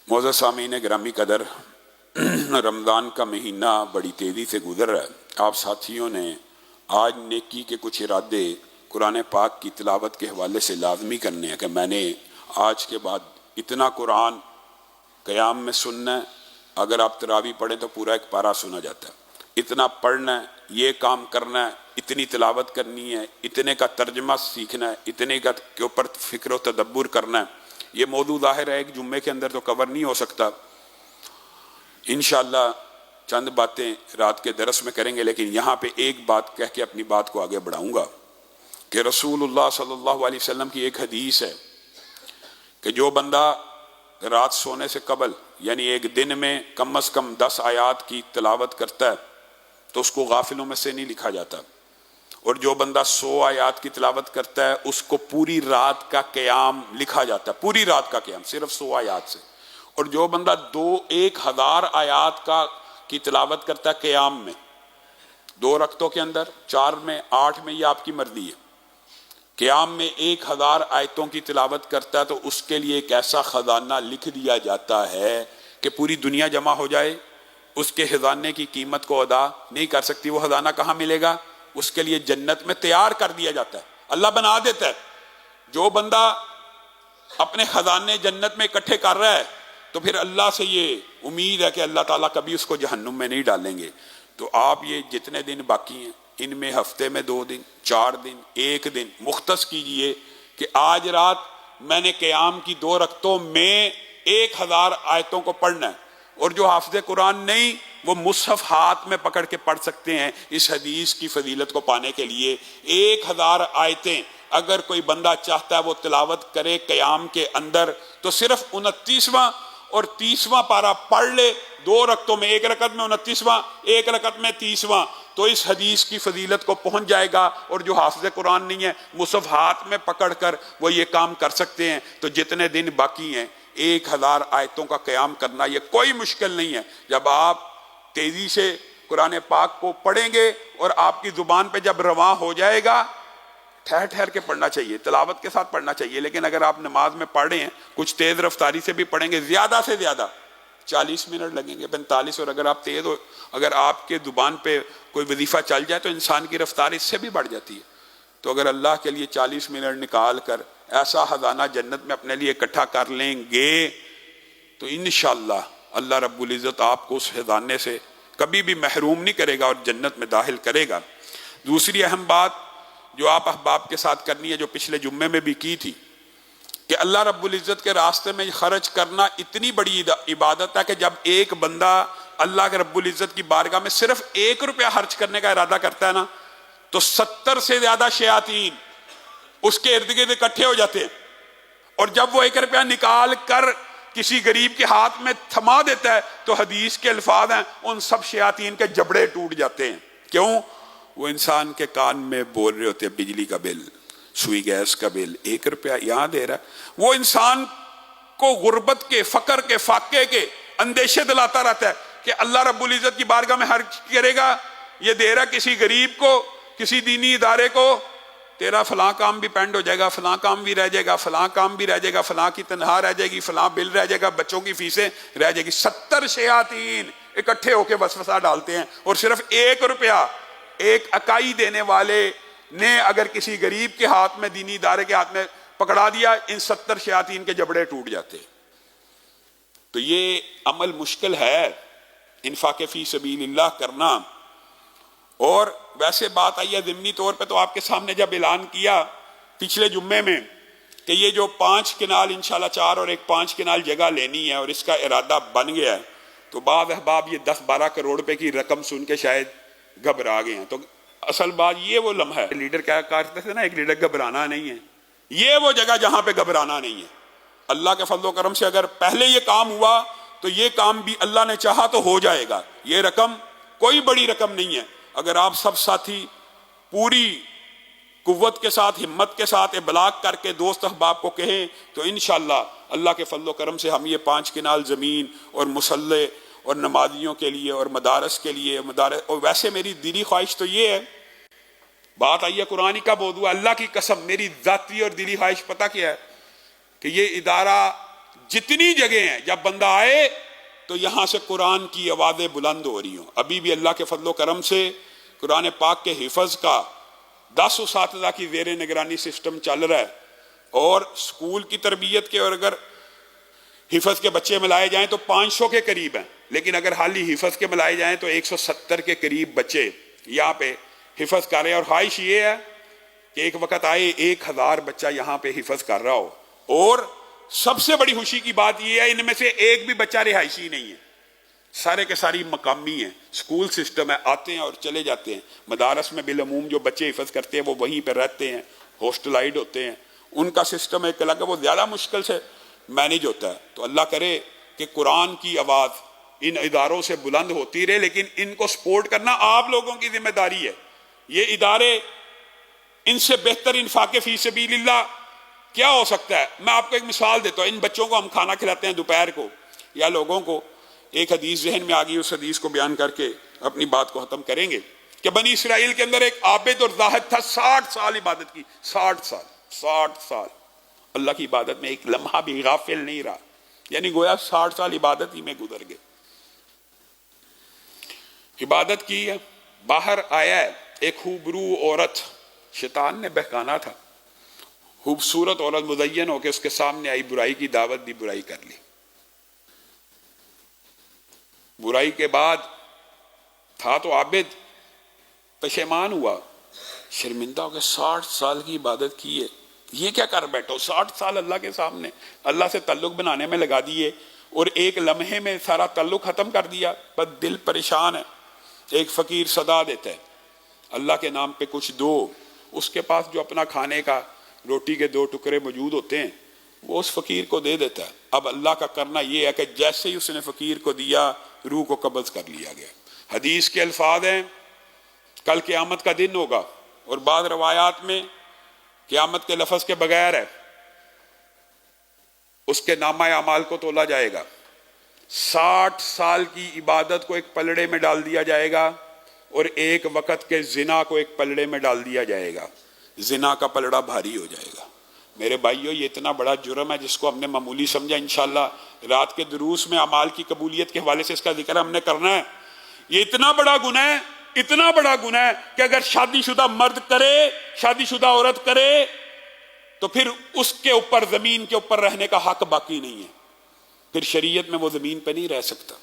معزز سامعین گرامی قدر، رمضان کا مہینہ بڑی تیزی سے گزر رہا ہے۔ آپ ساتھیوں نے آج نیکی کے کچھ ارادے قرآن پاک کی تلاوت کے حوالے سے لازمی کرنے ہیں کہ میں نے آج کے بعد اتنا قرآن قیام میں سننا ہے۔ اگر آپ تراویح پڑھیں تو پورا ایک پارہ سنا جاتا ہے۔ اتنا پڑھنا ہے، یہ کام کرنا ہے، اتنی تلاوت کرنی ہے، اتنے کا ترجمہ سیکھنا ہے، اتنے کا کے اوپر فکر و تدبر کرنا ہے۔ یہ موضوع ظاہر ہے ایک جمعے کے اندر تو کور نہیں ہو سکتا۔ انشاءاللہ چند باتیں رات کے درس میں کریں گے، لیکن یہاں پہ ایک بات کہہ کے اپنی بات کو آگے بڑھاؤں گا کہ رسول اللہ صلی اللہ علیہ وسلم کی ایک حدیث ہے کہ جو بندہ رات سونے سے قبل یعنی ایک دن میں کم از کم 10 آیات کی تلاوت کرتا ہے تو اس کو غافلوں میں سے نہیں لکھا جاتا، اور جو بندہ 100 آیات کی تلاوت کرتا ہے اس کو پوری رات کا قیام لکھا جاتا ہے، پوری رات کا قیام صرف 100 آیات سے۔ اور جو بندہ 1000 آیات کی تلاوت کرتا ہے قیام میں، 2 رکعتوں کے اندر، 4 میں، 8 میں، یہ آپ کی مرضی ہے، قیام میں 1000 آیتوں کی تلاوت کرتا ہے تو اس کے لیے ایک ایسا خزانہ لکھ دیا جاتا ہے کہ پوری دنیا جمع ہو جائے اس کے خزانے کی قیمت کو ادا نہیں کر سکتی۔ وہ خزانہ کہاں ملے گا؟ اس کے لیے جنت میں تیار کر دیا جاتا ہے، اللہ بنا دیتا ہے۔ جو بندہ اپنے خزانے جنت میں اکٹھے کر رہا ہے تو پھر اللہ سے یہ امید ہے کہ اللہ تعالیٰ کبھی اس کو جہنم میں نہیں ڈالیں گے۔ تو آپ یہ جتنے دن باقی ہیں ان میں ہفتے میں 2 دن، 4 دن، 1 دن مختص کیجئے کہ آج رات میں نے قیام کی 2 رکعتوں میں 1000 آیتوں کو پڑھنا ہے۔ اور جو حافظ قرآن نہیں وہ مصحف ہاتھ میں پکڑ کے پڑھ سکتے ہیں اس حدیث کی فضیلت کو پانے کے لیے۔ 1000 آیتیں اگر کوئی بندہ چاہتا ہے وہ تلاوت کرے قیام کے اندر تو صرف 29واں اور 30واں پارہ پڑھ لے، 2 رکعتوں میں، 1 رکعت میں 29واں، 1 رکعت میں 30واں، تو اس حدیث کی فضیلت کو پہنچ جائے گا۔ اور جو حافظ قرآن نہیں ہے مصحف ہاتھ میں پکڑ کر وہ یہ کام کر سکتے ہیں۔ تو جتنے دن باقی ہیں 1000 آیتوں کا قیام کرنا یہ کوئی مشکل نہیں ہے۔ جب آپ تیزی سے قرآن پاک کو پڑھیں گے اور آپ کی زبان پہ جب رواں ہو جائے گا، ٹھہر ٹھہر کے پڑھنا چاہیے، تلاوت کے ساتھ پڑھنا چاہیے، لیکن اگر آپ نماز میں پڑھ رہے ہیں کچھ تیز رفتاری سے بھی پڑھیں گے، زیادہ سے زیادہ 40 منٹ لگیں گے، 45، اور اگر آپ تیز ہو، اگر آپ کے زبان پہ کوئی وظیفہ چل جائے تو انسان کی رفتار اس سے بھی بڑھ جاتی ہے۔ تو اگر اللہ کے لیے 40 منٹ نکال کر ایسا خزانہ جنت میں اپنے لیے اکٹھا کر لیں گے تو انشاءاللہ اللہ رب العزت آپ کو اس خزانے سے کبھی بھی محروم نہیں کرے گا اور جنت میں داخل کرے گا۔ دوسری اہم بات جو آپ احباب کے ساتھ کرنی ہے، جو پچھلے جمعے میں بھی کی تھی، کہ اللہ رب العزت کے راستے میں خرچ کرنا اتنی بڑی عبادت ہے کہ جب ایک بندہ اللہ کے رب العزت کی بارگاہ میں صرف 1 روپیہ خرچ کرنے کا ارادہ کرتا ہے نا تو 70 سے زیادہ شیاطین اس کے ارد گرد اکٹھے ہو جاتے ہیں، اور جب وہ 1 روپیہ نکال کر کسی غریب کے ہاتھ میں تھما دیتا ہے تو حدیث کے الفاظ ہیں ان سب شیاطین کے جبڑے ٹوٹ جاتے ہیں۔ کیوں؟ وہ انسان کے کان میں بول رہے ہوتے ہیں بجلی کا بل، سوئی گیس کا بل، 1 روپیہ یہاں دے رہا ہے۔ وہ انسان کو غربت کے، فقر کے، فاقے کے اندیشے دلاتا رہتا ہے کہ اللہ رب العزت کی بارگاہ میں خرچ کرے گا، یہ دے رہا کسی غریب کو، کسی دینی ادارے کو، تیرا فلاں کام بھی پینڈ ہو جائے گا، فلاں کام بھی رہ جائے گا، فلاں کام بھی رہ جائے گا، فلاں کی تنخواہ رہ جائے گی، فلاں بل رہ جائے گا، بچوں کی فیسیں رہ جائے گی۔ 70 شیاطین اکٹھے ہو کے وسوسہ ڈالتے ہیں، اور صرف 1 روپیہ ایک اکائی دینے والے نے اگر کسی غریب کے ہاتھ میں، دینی ادارے کے ہاتھ میں پکڑا دیا، ان 70 شیاطین کے جبڑے ٹوٹ جاتے۔ تو یہ عمل مشکل ہے، انفاق فی سبیل اللہ کرنا۔ اور ویسے بات آئی ہے ضمنی طور پہ، تو آپ کے سامنے جب اعلان کیا پچھلے جمعے میں کہ یہ جو 5 کنال انشاءاللہ 4 اور ایک 5 کنال جگہ لینی ہے اور اس کا ارادہ بن گیا ہے، تو بعض احباب یہ 10-12 کروڑ روپے کی رقم سن کے شاید گھبرا گئے ہیں۔ تو اصل بات یہ وہ لمحہ ہے، لیڈر کیا کہتے تھے نا، ایک لیڈر گھبرانا نہیں ہے، یہ وہ جگہ جہاں پہ گھبرانا نہیں ہے۔ اللہ کے فضل و کرم سے اگر پہلے یہ کام ہوا تو یہ کام بھی اللہ نے چاہا تو ہو جائے گا۔ یہ رقم کوئی بڑی رقم نہیں ہے، اگر آپ سب ساتھی پوری قوت کے ساتھ، ہمت کے ساتھ ابلاغ کر کے دوست احباب کو کہیں تو انشاءاللہ اللہ کے فضل و کرم سے ہم یہ 5 کنال زمین اور مصلے اور نمازیوں کے لیے اور مدارس کے لیے اور ویسے میری دلی خواہش تو یہ ہے، بات آئی ہے قرآن کا موضوع، اللہ کی قسم میری ذاتی اور دلی خواہش پتہ کیا ہے کہ یہ ادارہ جتنی جگہ ہیں جب بندہ آئے تو یہاں سے قرآن کی آوازیں بلند ہو رہی ہوں. ابھی بھی اللہ کے فضل و کرم سے قرآن پاک کے حفظ کا 10 اساتذہ کی زیر نگرانی سسٹم چل رہا ہے, اور اسکول کی تربیت کے اور اگر حفظ کے بچے ملائے جائیں تو 500 کے قریب ہیں, لیکن اگر حالی حفظ کے ملائے جائیں تو 170 کے قریب بچے یہاں پہ حفظ کر رہے ہیں. اور خواہش یہ ہے کہ ایک وقت آئے 1000 بچہ یہاں پہ حفظ کر رہا ہو. اور سب سے بڑی خوشی کی بات یہ ہے ان میں سے ایک بھی بچہ رہائشی نہیں ہے, سارے کے ساری مقامی ہیں. اسکول سسٹم ہے, آتے ہیں اور چلے جاتے ہیں. مدارس میں بالعموم جو بچے حفظ کرتے ہیں وہ وہیں پہ رہتے ہیں, ہاسٹلائڈ ہوتے ہیں. ان کا سسٹم ایک الگ ہے, وہ زیادہ مشکل سے مینیج ہوتا ہے. تو اللہ کرے کہ قرآن کی آواز ان اداروں سے بلند ہوتی رہے, لیکن ان کو سپورٹ کرنا آپ لوگوں کی ذمہ داری ہے. یہ ادارے, ان سے بہتر انفاق فی سبیل اللہ کیا ہو سکتا ہے؟ میں آپ کو ایک مثال دیتا ہوں. ان بچوں کو ہم کھانا کھلاتے ہیں دوپہر کو, یا لوگوں کو ایک حدیث ذہن میں آ گئی, اس حدیث کو بیان کر کے اپنی بات کو ختم کریں گے کہ بنی اسرائیل کے اندر ایک عابد اور زاہد تھا, 60 سال عبادت کی, 60 سال اللہ کی عبادت میں ایک لمحہ بھی غافل نہیں رہا. یعنی گویا 60 سال عبادت ہی میں گزر گئے. عبادت کی ہے, باہر آیا ہے ایک خوبرو عورت, شیطان نے بہکانا تھا. خوبصورت عورت مزین ہو کے اس کے سامنے آئی, برائی کی دعوت دی, برائی کر لی. برائی کے بعد تھا تو عابد, پشیمان ہوا, شرمندہ ہو کے 60 سال کی عبادت کی ہے, یہ کیا کر بیٹھو, 60 سال اللہ کے سامنے اللہ سے تعلق بنانے میں لگا دیے اور ایک لمحے میں سارا تعلق ختم کر دیا. بس دل پریشان ہے. ایک فقیر صدا دیتا ہے, اللہ کے نام پہ کچھ دو. اس کے پاس جو اپنا کھانے کا روٹی کے 2 ٹکڑے موجود ہوتے ہیں وہ اس فقیر کو دے دیتا ہے. اب اللہ کا کرنا یہ ہے کہ جیسے ہی اس نے فقیر کو دیا روح کو قبض کر لیا گیا. حدیث کے الفاظ ہیں کل قیامت کا دن ہوگا, اور بعض روایات میں قیامت کے لفظ کے بغیر ہے, اس کے نامہ اعمال کو تولا جائے گا. 60 سال کی عبادت کو ایک پلڑے میں ڈال دیا جائے گا, اور ایک وقت کے زنا کو ایک پلڑے میں ڈال دیا جائے گا. زنا کا پلڑا بھاری ہو جائے گا. میرے بھائیو, یہ اتنا بڑا جرم ہے جس کو ہم نے معمولی سمجھا. انشاءاللہ رات کے دروس میں اعمال کی قبولیت کے حوالے سے اس کا ذکر ہم نے کرنا ہے. یہ اتنا بڑا گناہ ہے, اتنا بڑا گناہ ہے کہ اگر شادی شدہ مرد کرے, شادی شدہ عورت کرے, تو پھر اس کے اوپر, زمین کے اوپر رہنے کا حق باقی نہیں ہے. پھر شریعت میں وہ زمین پہ نہیں رہ سکتا.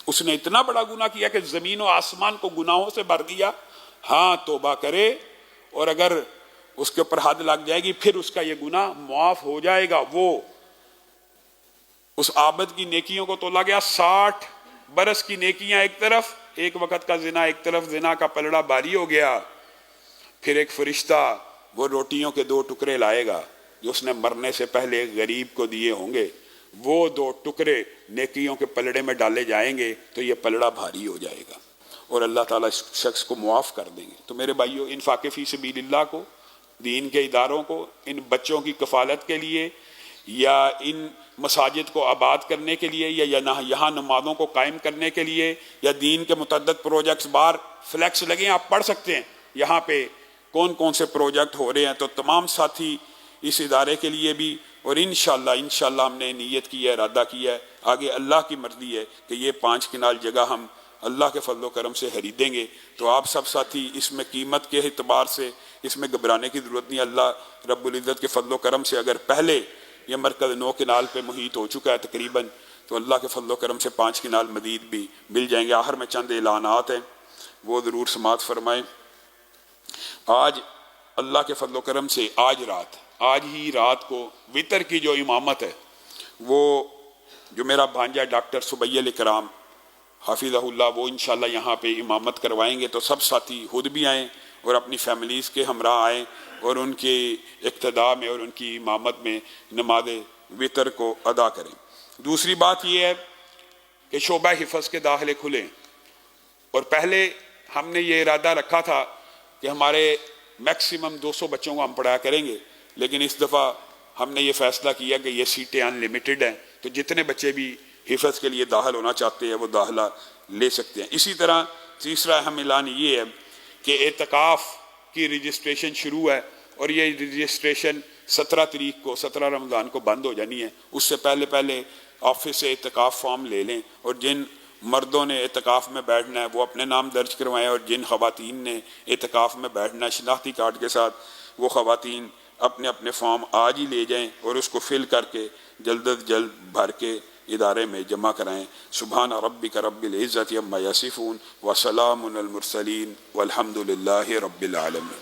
اس نے اتنا بڑا گناہ کیا کہ زمین و آسمان کو گناہوں سے بھر دیا. ہاں توبہ کرے, اور اگر اس کے اوپر حد لگ جائے گی پھر اس کا یہ گناہ معاف ہو جائے گا. وہ اس عابد کی نیکیوں کو تولا گیا, 60 برس کی نیکیاں ایک طرف, ایک وقت کا زنا ایک طرف, زنا کا پلڑا بھاری ہو گیا. پھر ایک فرشتہ وہ روٹیوں کے 2 ٹکڑے لائے گا جو اس نے مرنے سے پہلے ایک غریب کو دیے ہوں گے. وہ 2 ٹکڑے نیکیوں کے پلڑے میں ڈالے جائیں گے تو یہ پلڑا بھاری ہو جائے گا, اور اللہ تعالیٰ اس شخص کو معاف کر دیں گے. تو میرے بھائیو, انفاق فی سبیل اللہ کو, دین کے اداروں کو, ان بچوں کی کفالت کے لیے, یا ان مساجد کو آباد کرنے کے لیے, یا یہاں نمازوں کو قائم کرنے کے لیے, یا دین کے متعدد پروجیکٹس, بار فلیکس لگے ہیں, آپ پڑھ سکتے ہیں یہاں پہ کون کون سے پروجیکٹ ہو رہے ہیں. تو تمام ساتھی اس ادارے کے لیے بھی, اور انشاءاللہ ہم نے نیت کی ہے, ارادہ کیا ہے, آگے اللہ کی مرضی ہے کہ یہ 5 کنال جگہ ہم اللہ کے فضل و کرم سے خریدیں گے. تو آپ سب ساتھی اس میں قیمت کے اعتبار سے اس میں گھبرانے کی ضرورت نہیں. اللہ رب العزت کے فضل و کرم سے اگر پہلے یہ مرکز 9 کنال پہ محیط ہو چکا ہے تقریباً, تو اللہ کے فضل و کرم سے 5 کنال مزید بھی مل جائیں گے. آخر میں چند اعلانات ہیں, وہ ضرور سماعت فرمائیں. آج اللہ کے فضل و کرم سے آج ہی رات کو وطر کی جو امامت ہے, وہ جو میرا بھانجا ڈاکٹر سبیہ الاکرام حافظہ اللہ, وہ انشاءاللہ یہاں پہ امامت کروائیں گے. تو سب ساتھی خود بھی آئیں اور اپنی فیملیز کے ہمراہ آئیں, اور ان کے اقتداء میں اور ان کی امامت میں نماز وطر کو ادا کریں. دوسری بات یہ ہے کہ شعبہ حفظ کے داخلے کھلیں, اور پہلے ہم نے یہ ارادہ رکھا تھا کہ ہمارے میکسیمم 200 بچوں کو ہم پڑھایا کریں گے, لیکن اس دفعہ ہم نے یہ فیصلہ کیا کہ یہ سیٹیں ان لمیٹڈ ہیں, تو جتنے بچے بھی حفظ کے لیے داخل ہونا چاہتے ہیں وہ داخلہ لے سکتے ہیں. اسی طرح تیسرا اہم اعلان یہ ہے کہ اعتکاف کی رجسٹریشن شروع ہے, اور یہ رجسٹریشن 17 رمضان کو بند ہو جانی ہے، اس سے پہلے پہلے آفس سے اعتکاف فارم لے لیں، اور جن مردوں نے اعتکاف میں بیٹھنا ہے وہ اپنے نام درج کروائیں، اور جن خواتین نے اعتکاف میں بیٹھنا ہے شناختی کارڈ کے ساتھ، وہ خواتین اپنے اپنے فارم آج ہی لے جائیں اور اس کو فل کر کے جلد از جلد بھر کے ادارے میں جمع کرائیں۔ سبحان ربک رب العزت عما یصفون وسلام علی المرسلین والحمد للہ رب العالمین۔